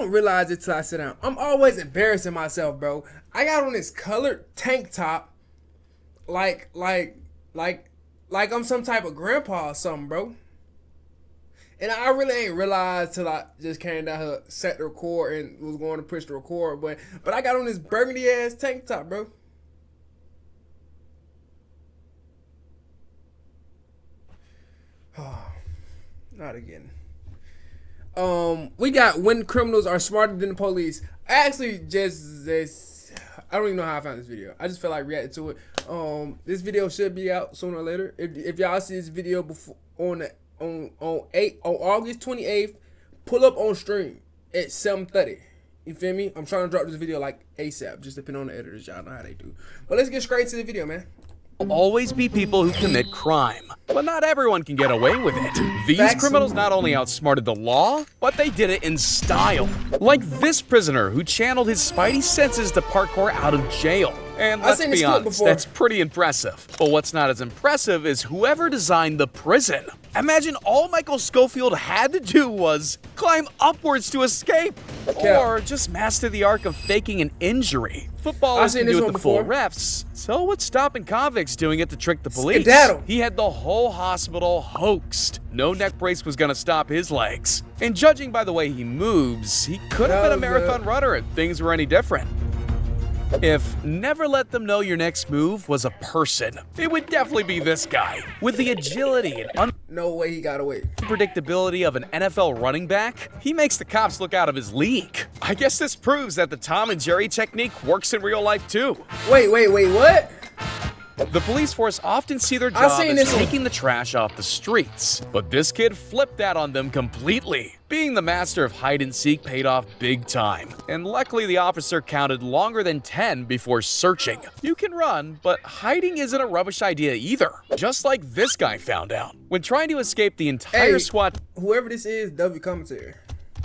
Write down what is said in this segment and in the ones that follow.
don't realize it till I sit down. I'm always embarrassing myself, bro. I got on this colored tank top, like I'm some type of grandpa or something, bro. And I really ain't realized till I just came down here, set the record, and was going to push the record. But I got on this burgundy ass tank top, bro. Not again. We got when criminals are smarter than the police. I actually I don't even know how I found this video. I just felt like reacting to it. This video should be out sooner or later. If y'all see this video before on August 28th, pull up on stream at 7:30. You feel me? I'm trying to drop this video like ASAP, just depending on the editors. Y'all know how they do. But let's get straight to the video, man. Always be people who commit crime, but not everyone can get away with it. These criminals not only outsmarted the law, but they did it in style. Like this prisoner who channeled his spidey senses to parkour out of jail. And let's be honest, that's pretty impressive. But what's not as impressive is whoever designed the prison. Imagine all Michael Scofield had to do was climb upwards to escape. Or just master the art of faking an injury. Footballers can do it the full refs, so what's stopping convicts doing it to trick the police? He had the whole hospital hoaxed. No neck brace was gonna stop his legs. And judging by the way he moves, he could have been a marathon runner if things were any different. If never let them know your next move was a person, it would definitely be this guy. With the agility and no way he got away. Unpredictability of an NFL running back, he makes the cops look out of his league. I guess this proves that the Tom and Jerry technique works in real life too. Wait, what? The police force often see their job as taking the trash off the streets, but this kid flipped that on them completely. Being the master of hide and seek paid off big time, and luckily the officer counted longer than 10 before searching. You can run, but hiding isn't a rubbish idea either, just like this guy found out. When trying to escape the entire SWAT whoever this is, W commentary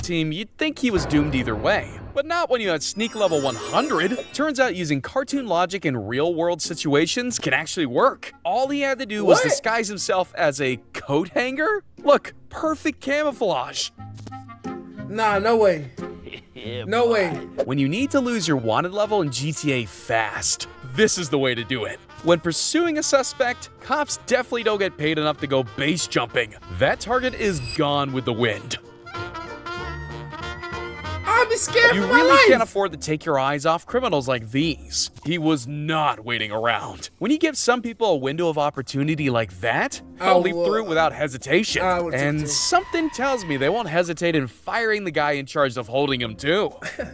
team, you'd think he was doomed either way. But not when you had sneak level 100. Turns out using cartoon logic in real-world situations can actually work. All he had to do was disguise himself as a coat hanger. Look, perfect camouflage. Nah, no way. No way. When you need to lose your wanted level in GTA fast, this is the way to do it. When pursuing a suspect, cops definitely don't get paid enough to go base jumping. That target is gone with the wind. I'd be scared for my life. You really can't afford to take your eyes off criminals like these. He was not waiting around. When you give some people a window of opportunity like that, they'll leap through without hesitation. And something tells me they won't hesitate in firing the guy in charge of holding him too.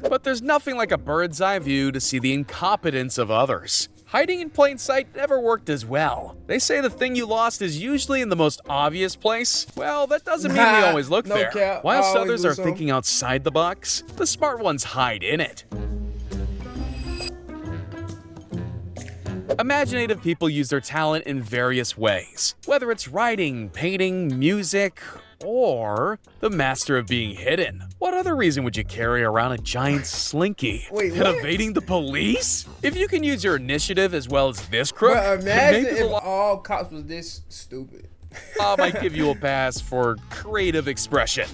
But there's nothing like a bird's eye view to see the incompetence of others. Hiding in plain sight never worked as well. They say the thing you lost is usually in the most obvious place. Well, that doesn't mean we always look there. Whilst others are thinking outside the box, the smart ones hide in it. Imaginative people use their talent in various ways, whether it's writing, painting, music, or the master of being hidden. What other reason would you carry around a giant slinky? Than evading the police? If you can use your initiative as well as this crook, imagine if all cops was this stupid. I might give you a pass for creative expression.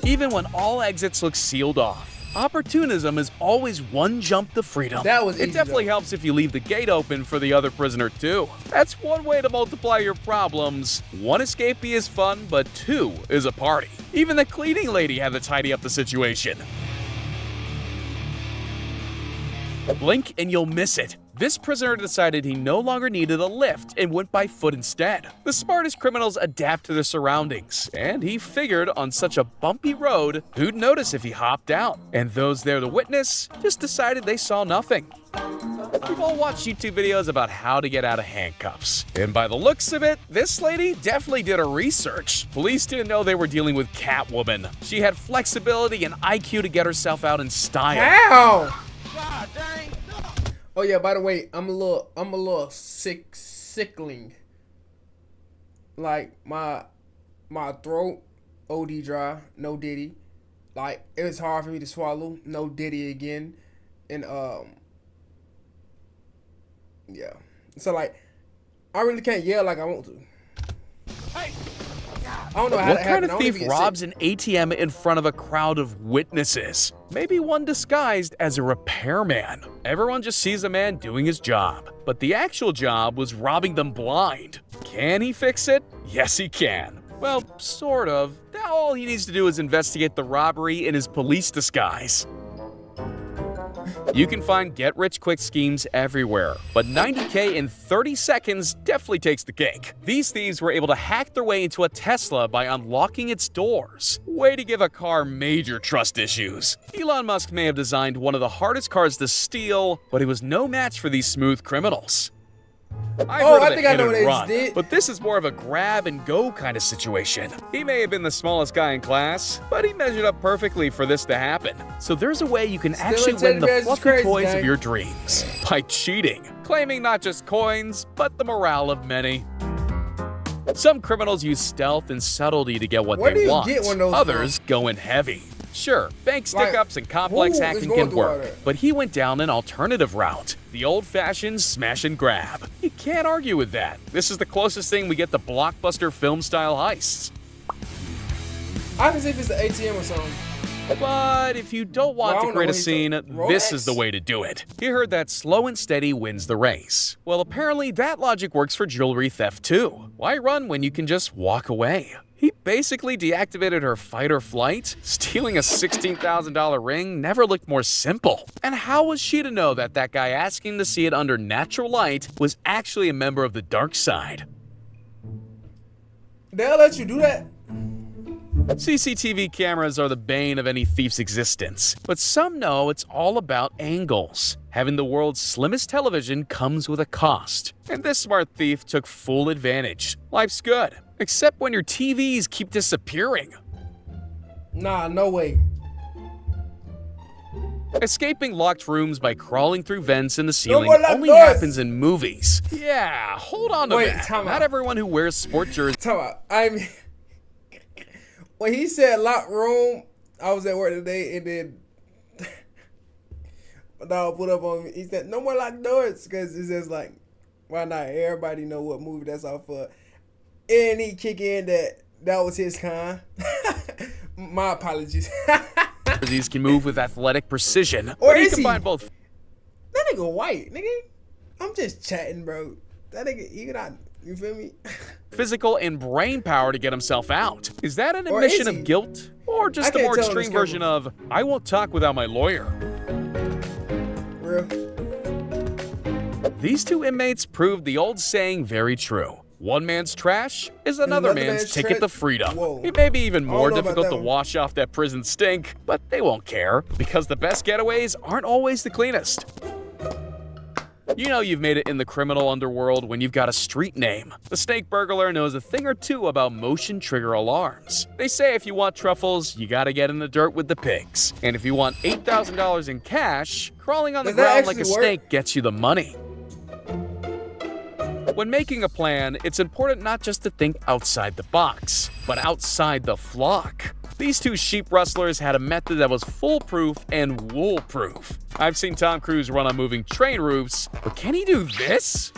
Even when all exits look sealed off, opportunism is always one jump to freedom. It definitely helps if you leave the gate open for the other prisoner too. That's one way to multiply your problems. One escapee is fun, but two is a party. Even the cleaning lady had to tidy up the situation. Blink and you'll miss it. This prisoner decided he no longer needed a lift and went by foot instead. The smartest criminals adapt to their surroundings, and he figured on such a bumpy road, who'd notice if he hopped out? And those there to witness just decided they saw nothing. We've all watched YouTube videos about how to get out of handcuffs. And by the looks of it, this lady definitely did her research. Police didn't know they were dealing with Catwoman. She had flexibility and IQ to get herself out in style. How? God dang. Oh yeah, by the way, I'm a little sickling. Like my throat OD dry, no diddy. Like it was hard for me to swallow, no diddy again. And yeah. So like I really can't yell like I want to. Hey! God I don't know how What that kind happened. of I don't thief even get robs sick. an ATM in front of a crowd of witnesses? Maybe one disguised as a repairman. Everyone just sees a man doing his job, but the actual job was robbing them blind. Can he fix it? Yes, he can. Well, sort of. Now all he needs to do is investigate the robbery in his police disguise. You can find get-rich-quick schemes everywhere, but 90K in 30 seconds definitely takes the cake. These thieves were able to hack their way into a Tesla by unlocking its doors. Way to give a car major trust issues. Elon Musk may have designed one of the hardest cars to steal, but he was no match for these smooth criminals. I've heard of I the think I hit know and what they run, just did. but this is more of a grab-and-go kind of situation. He may have been the smallest guy in class, but he measured up perfectly for this to happen. So there's a way you can actually win the teddy bears is fluffy crazy, toys gang. of your dreams by cheating, claiming not just coins, but the morale of many. Some criminals use stealth and subtlety to get what Where do they you want. get one of those Others go in heavy. Sure, bank stick-ups and complex who is hacking going can through all work, that? but he went down an alternative route. The old-fashioned smash and grab. You can't argue with that. This is the closest thing we get to blockbuster film-style heists. I can see if it's the ATM or something. But if you don't want Well, I to don't create know a scene, what this Rolex? is the way to do it. He heard that slow and steady wins the race. Well, apparently that logic works for jewelry theft too. Why run when you can just walk away? He basically deactivated her fight or flight. Stealing a $16,000 ring never looked more simple. And how was she to know that that guy asking to see it under natural light was actually a member of the dark side? They'll let you do that. CCTV cameras are the bane of any thief's existence, but some know it's all about angles. Having the world's slimmest television comes with a cost, and this smart thief took full advantage. Life's good, except when your TVs keep disappearing. Nah, no way. Escaping locked rooms by crawling through vents in the ceiling more locked only doors. happens in movies. Yeah, hold on to Wait, that. time Not out. everyone who wears sport jerseys Talk about. I mean, when he said locked room, I was at work today, and then my dog put up on me. He said, "No more locked doors," because it's just like, why not? Everybody know what movie that's off for. And he kick in that was his con. My apologies. can move with athletic precision, Or but he is he? combined both That nigga white, nigga. I'm just chatting, bro. That nigga, you not, you feel me? physical and brain power to get himself out. Is that an Or admission is of he? guilt? Or just I a can't more tell on this extreme version camera. of, I won't talk without my lawyer? Real. These two inmates proved the old saying very true. One man's trash is another man's ticket to freedom. Whoa. It may be even I more don't know about difficult that to one. wash off that prison stink, but they won't care, because the best getaways aren't always the cleanest. You know you've made it in the criminal underworld when you've got a street name. The snake burglar knows a thing or two about motion trigger alarms. They say if you want truffles, you gotta get in the dirt with the pigs. And if you want $8,000 in cash, crawling on the Does that ground like a actually work? snake gets you the money. When making a plan, it's important not just to think outside the box, but outside the flock. These two sheep rustlers had a method that was foolproof and wool-proof. I've seen Tom Cruise run on moving train roofs, but can he do this?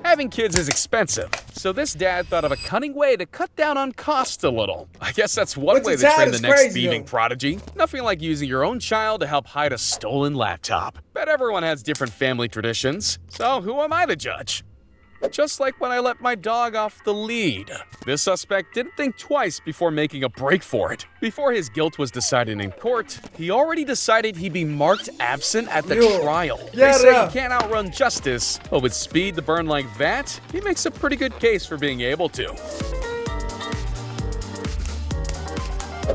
Having kids is expensive, so this dad thought of a cunning way to cut down on costs a little. I guess that's one But way your to train child the is next crazy, thieving though. prodigy. Nothing like using your own child to help hide a stolen laptop. Bet everyone has different family traditions, so who am I to judge? Just like when I let my dog off the lead. This suspect didn't think twice before making a break for it. Before his guilt was decided in court, he already decided he'd be marked absent at the Yo, trial. yeah, They say yeah. you can't outrun justice, but with speed to burn like that, he makes a pretty good case for being able to.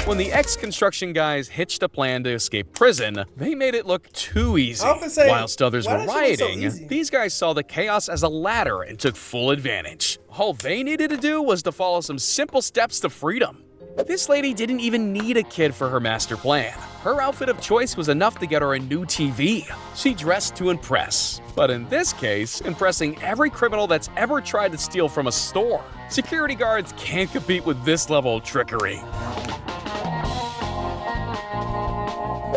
When the ex-construction guys hitched a plan to escape prison, they made it look too easy. I often say, Whilst others why were that shit look so rioting, easy? these guys saw the chaos as a ladder and took full advantage. All they needed to do was to follow some simple steps to freedom. This lady didn't even need a kid for her master plan. Her outfit of choice was enough to get her a new TV. She dressed to impress. But in this case, impressing every criminal that's ever tried to steal from a store. Security guards can't compete with this level of trickery.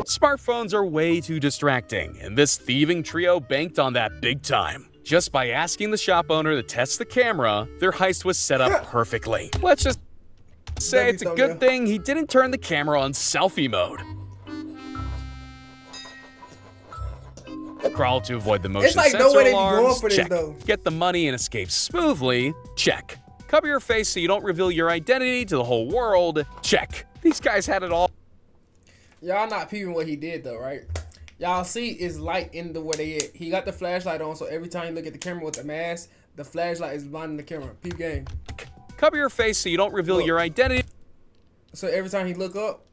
Smartphones are way too distracting, and this thieving trio banked on that big time. Just by asking the shop owner to test the camera, their heist was set up perfectly. Let's just say it's a good thing he didn't turn the camera on selfie mode. Crawl to avoid the motion sensor no way they be alarms. going for this, Check. though. Get the money and escape smoothly. Check. Cover your face so you don't reveal your identity to the whole world. Check. These guys had it all. Y'all not peeping what he did though, right? Y'all see is light in the where they at. He got the flashlight on, so every time you look at the camera with the mask, the flashlight is blinding the camera. Peep game. Cover your face so you don't reveal your identity. So every time he look up,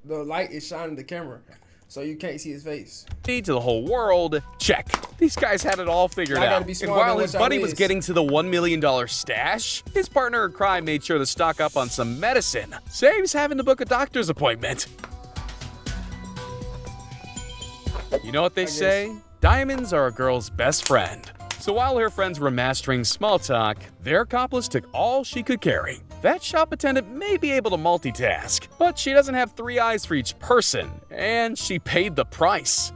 the light is shining the camera, so you can't see his face. To the whole world. Check. These guys had it all figured Y'all gotta out. be And smart while about his what y'all buddy was is. getting to the $1 million stash, his partner in crime made sure to stock up on some medicine. Saves having to book a doctor's appointment. You know what they say? Diamonds are a girl's best friend. So while her friends were mastering small talk, their accomplice took all she could carry. That shop attendant may be able to multitask, but she doesn't have 3 eyes for each person, and she paid the price.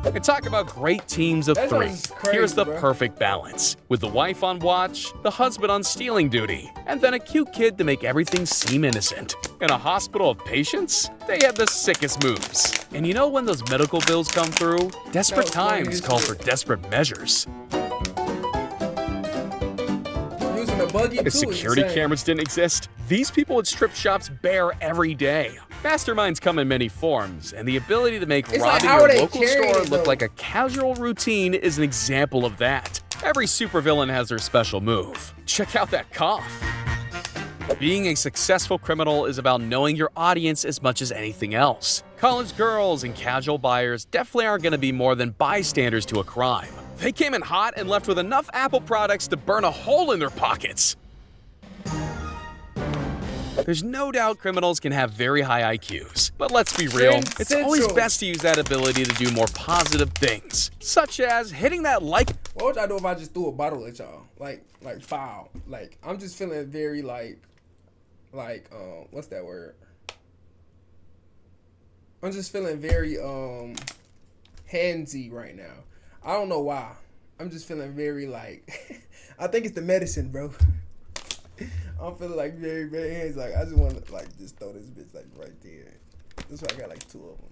And talk about great teams of That 3. sounds crazy, Here's the bro. perfect balance. With the wife on watch, the husband on stealing duty, and then a cute kid to make everything seem innocent. In a hospital of patients, they had the sickest moves. And you know when those medical bills come through? Desperate was funny times as call shit. for desperate measures. Using a buggy too. If security cameras didn't exist, these people would strip shops bare every day. Masterminds come in many forms, and the ability to make It's like, robbing how your are they local carrying store it, look though? like a casual routine is an example of that. Every supervillain has their special move. Check out that cough. Being a successful criminal is about knowing your audience as much as anything else. College girls and casual buyers definitely aren't going to be more than bystanders to a crime. They came in hot and left with enough Apple products to burn a hole in their pockets. There's no doubt criminals can have very high IQs, but let's be real, Trend it's always Central. best to use that ability to do more positive things, such as hitting that like. What would y'all do if I just threw a bottle at y'all? Like foul. Like I'm just feeling very what's that word? I'm just feeling very handsy right now. I don't know why. I'm just feeling very I think it's the medicine, bro. I'm feeling very, very handsy. I just want to just throw this bitch right there. That's why I got 2 of them.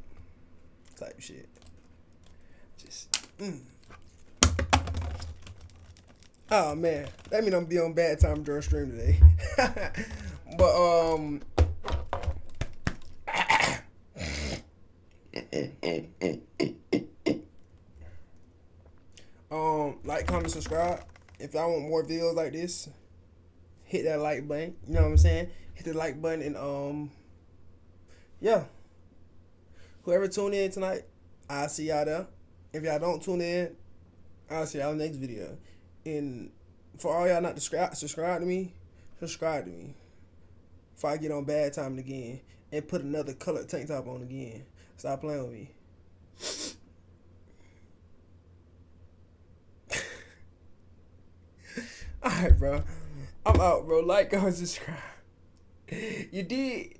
Type shit. Just. Oh man, that mean I'm be on bad time during stream today. But like, comment, subscribe. If y'all want more videos like this, hit that like button. You know what I'm saying? Hit the like button and yeah. Whoever tuned in tonight, I'll see y'all there. If y'all don't tune in, I'll see y'all in the next video. And for all y'all not subscribe to me, subscribe to me. Before I get on bad timing again and put another colored tank top on again. Stop playing with me. Alright, bro. I'm out, bro. Like, comment, subscribe. You did.